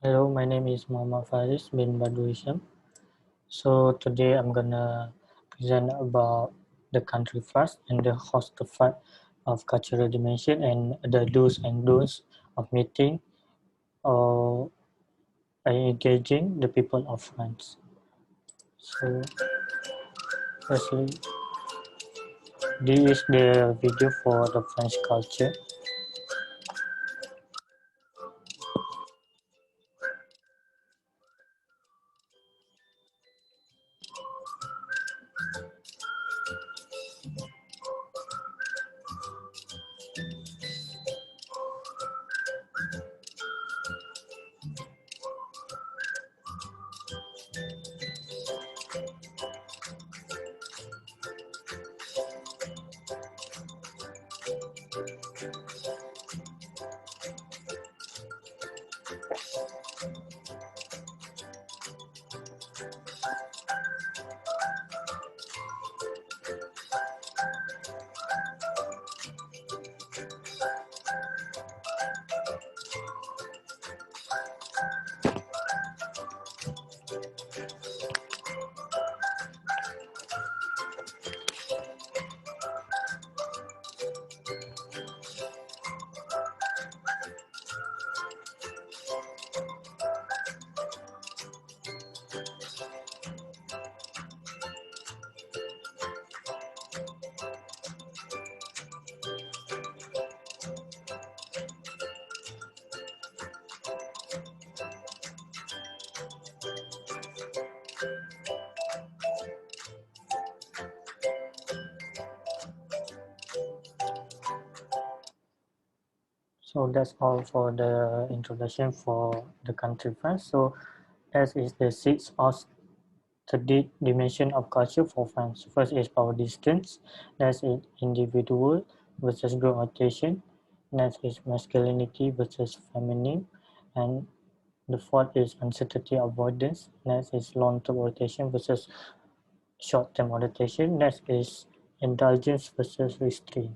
Hello, my name is Muhammad Faris bin Badrul Hisham. So today I'm gonna present about the country first and the Hofstede of cultural dimension and the do's and don'ts of meeting or engaging the people of France. So firstly, this is the video for the French culture. So that's all for the introduction for the country France. So that is the sixth or the dimension of culture for France. First is power distance, that's individual versus group rotation. Next is masculinity versus feminine. And the fourth is uncertainty avoidance. Next is long-term rotation versus short-term rotation. Next is indulgence versus restraint.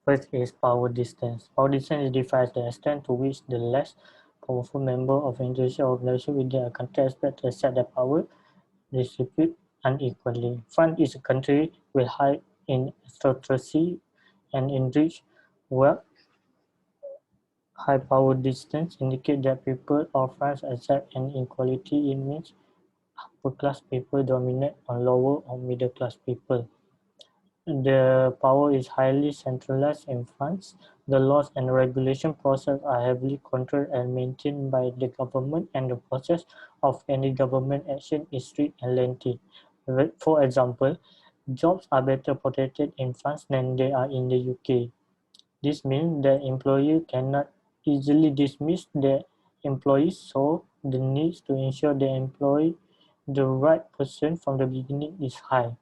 First is power distance. Power distance is defined as the extent to which the less powerful member of an institution or organization within a country expect to exert their power distribute unequally. France is a country with high in aristocracy and enriched wealth. High power distance indicate that people of France accept an equality. It means upper class people dominate on lower or middle class people. The power is highly centralized in France. The laws and regulation process are heavily controlled and maintained by the government, and the process of any government action is strict and lengthy. For example, jobs are better protected in France than they are in the UK. This means that employers cannot easily dismiss their employees, so the need to ensure they employ the right person from the beginning is high.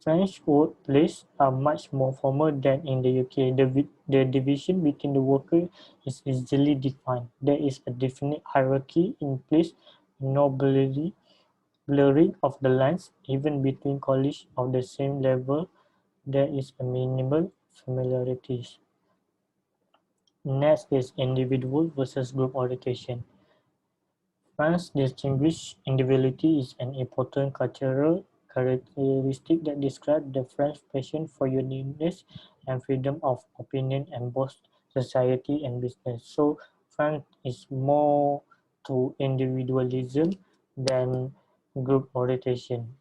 French workplaces are much more formal than in the UK. The division between the workers is easily defined. There is a definite hierarchy in place, no blurring of the lines, even between colleagues of the same level. There is a minimal familiarities. Next is individual versus group orientation. France distinguished individuality is an important cultural characteristic that describes the French passion for uniqueness and freedom of opinion in both society and business. So France is more to individualism than group orientation.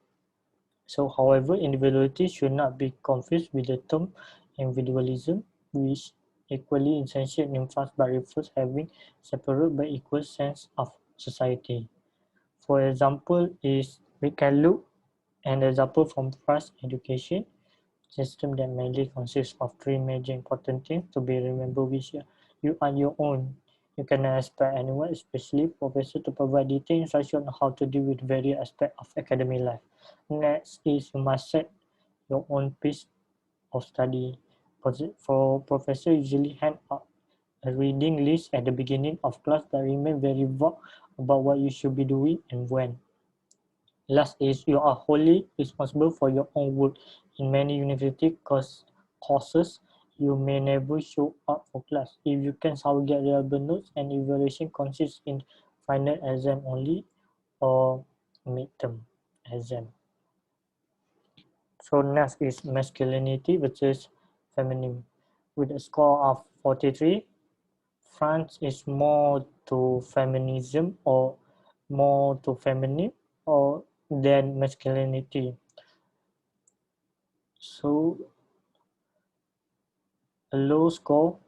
So however, individuality should not be confused with the term individualism, which equally essential in France but refers having separate but equal sense of society. For example, is we can look an example from France education system that mainly consists of three major important things to be remembered, which you are your own. You cannot expect anyone, especially professor, to provide detailed instruction on how to deal with various aspects of academic life. Next is you must set your own pace of study. For professor usually hand out a reading list at the beginning of class that remain very vague about what you should be doing and when. Last is you are wholly responsible for your own work. In many university courses, You may never show up for class. If you can somehow get reliable notes, and evaluation consists in final exam only or midterm exam. So next is masculinity versus feminism. With a score of 43, France is more to feminism or more to feminine or than masculinity. So a low score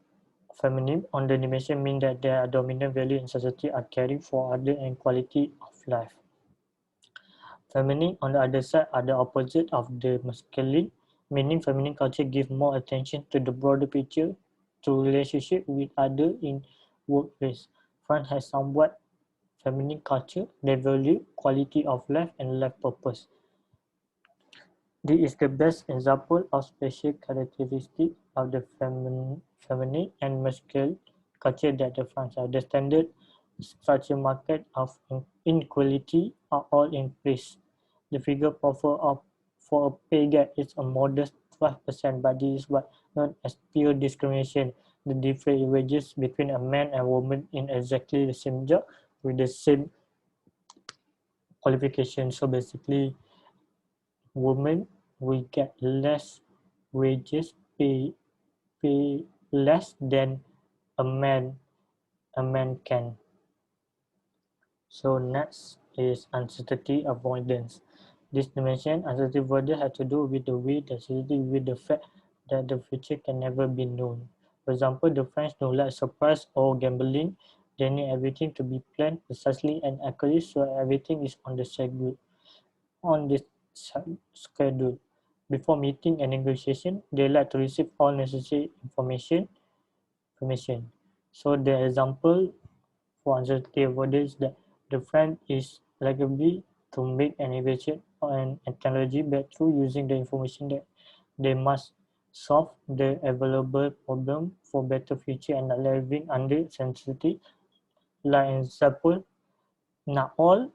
feminine on the dimension means that their dominant value in society are caring for others and quality of life. Feminine, on the other side, are the opposite of the masculine, meaning feminine culture gives more attention to the broader picture, to relationship with others in workplace. France has somewhat feminine culture. They value quality of life and life purpose. This is the best example of special characteristic of the feminine and masculine culture that the France have. The standard structure market of inequality are all in place. The figure profile of for a pay gap is a modest 12%, but this is what known as pure discrimination. The different wages between a man and woman in exactly the same job with the same qualification. So basically, women will get less wages, pay less than a man can. So next is uncertainty avoidance. This dimension, uncertainty avoidance, has to do with the way the society with the fact that the future can never be known. For example, the French don't like surprise or gambling. They need everything to be planned precisely and accurately, so everything is on the schedule. Before meeting and negotiation, they like to receive all necessary information. So the example for uncertainty avoidance that the friend is likely to make an evaluation on a technology breakthrough using the information that they must solve the available problem for better future and not living under sensitivity. Like example, not all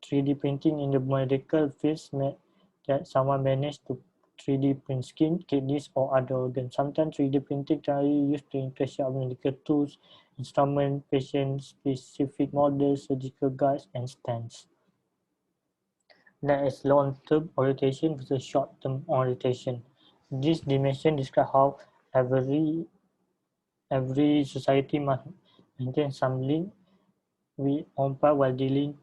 3D printing in the medical field meant that someone managed to 3D print skin, kidneys, or other organs. Sometimes 3D printing technology used to impress of medical tools, instruments, patient-specific models, surgical guides, and stents. That is long-term orientation versus short-term orientation. This dimension describes how every society must maintain some link with on par while dealing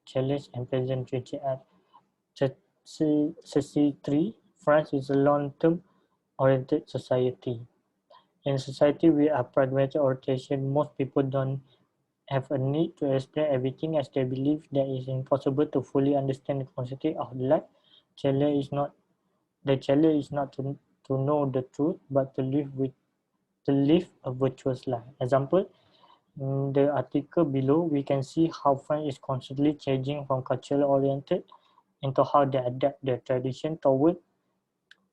challenge and present future at CC3, France is a long-term oriented society. In society with a pragmatic orientation, most people don't have a need to explain everything as they believe that it is impossible to fully understand the complexity of life. Challenge is not the challenge is not to know the truth, but to live a virtuous life. Example, in the article below, we can see how France is constantly changing from culturally oriented into how they adapt their tradition toward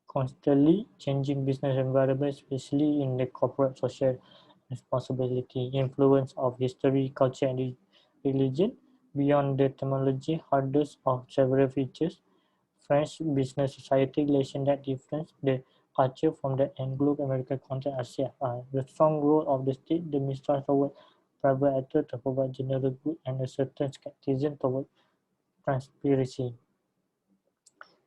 constantly changing business environment, especially in the corporate social responsibility, influence of history, culture, and religion. Beyond the etymology, hurdles of several features, French business society relation that difference the culture from the Anglo-American context are the strong role of the state, the mistrust toward private actor to provide general good, and a certain skepticism toward transparency.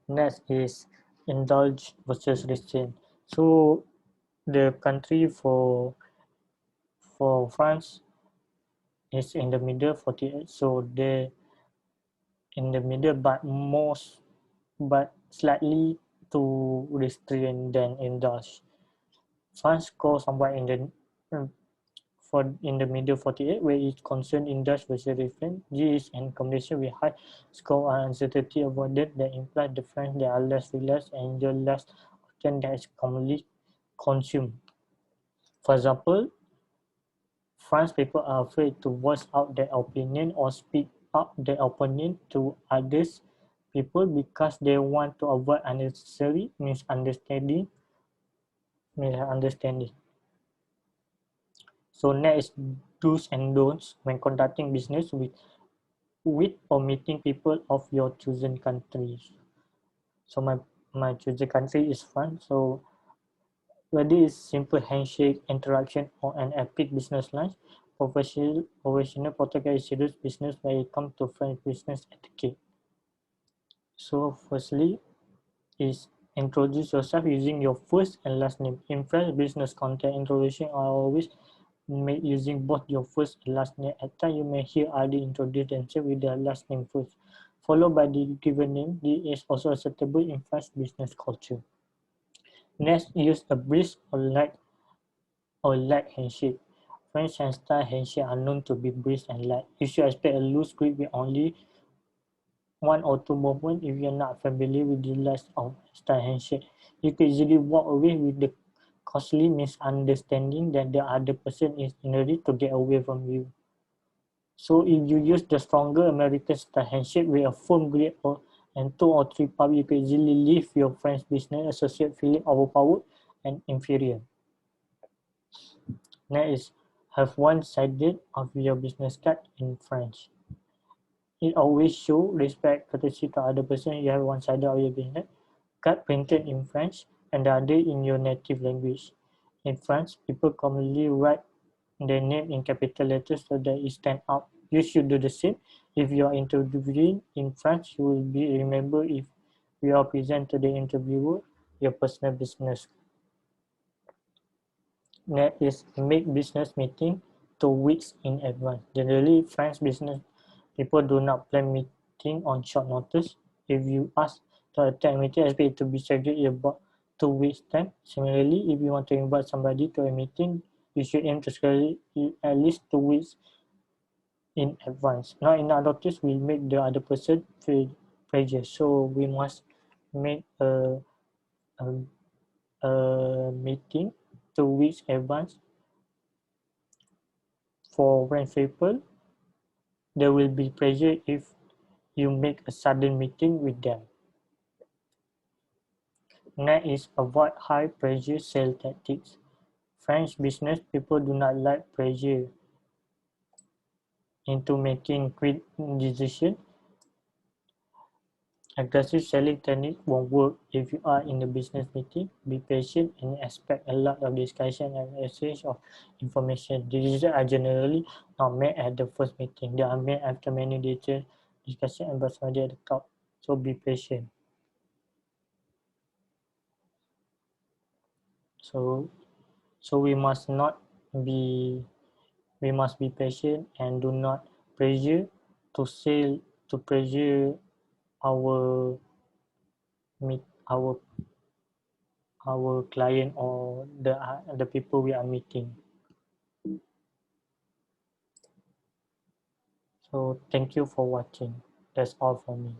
Next is indulge versus restraint. So the country for France is in the middle 48. So they in the middle, but slightly to restrain than indulge. France scores somewhere in the middle 48, where it concerned indulge versus restraint. G is in combination with high score and uncertainty avoided that implies the French that are less relaxed and enjoy less often that is commonly consumed. For example, French people are afraid to voice out their opinion or speak up their opinion to others people because they want to avoid unnecessary misunderstanding. So next, do's and don'ts when conducting business with or meeting people of your chosen countries. So my chosen country is France. So Whether it's simple handshake, interaction, or an epic business lunch, professional protocol is serious business when it comes to French business etiquette. So firstly is introduce yourself using your first and last name. In French business contact, introduction are always made using both your first and last name. At times you may hear others introduce themselves with their last name first, followed by the given name. This is also acceptable in French business culture. Next, use a brisk or light handshake. French and style handshake are known to be brisk and light. You should expect a loose grip with only one or two movements. If you're not familiar with the last of style handshake, you could easily walk away with the costly misunderstanding that the other person is in a hurry to get away from you. So if you use the stronger American style handshake with a firm grip and two or three pumps, you can easily leave your French business associate feeling overpowered and inferior. Next is have one-sided of your business card in French. It always show respect, courtesy to other person. You have one-sided of your business card printed in French and the other in your native language. In France, people commonly write their name in capital letters so that it stands out. You should do the same. If you are interviewing in France, you will be remember if you are present to the interviewer your personal business. Next is make business meeting 2 weeks in advance. Generally, French business people do not plan meeting on short notice. If you ask to attend a meeting, expect it to be scheduled in about 2 weeks time. Similarly, if you want to invite somebody to a meeting, you should aim to schedule it at least 2 weeks in advance. Not enough notice will make the other person feel pressure. So we must make a, a meeting 2 weeks advance. For French people, there will be pressure if you make a sudden meeting with them. Next is avoid high pressure sales tactics. French business people do not like pressure into making quick decisions. Aggressive selling technique won't work if you are in a business meeting. Be patient and expect a lot of discussion and exchange of information. Decisions are generally not made at the first meeting. They are made after many detailed discussion and by somebody at the top. So be patient. So we must not be we must be patient and do not pressure to sell to pressure our meet our client or the people we are meeting. So thank you for watching. That's all for me.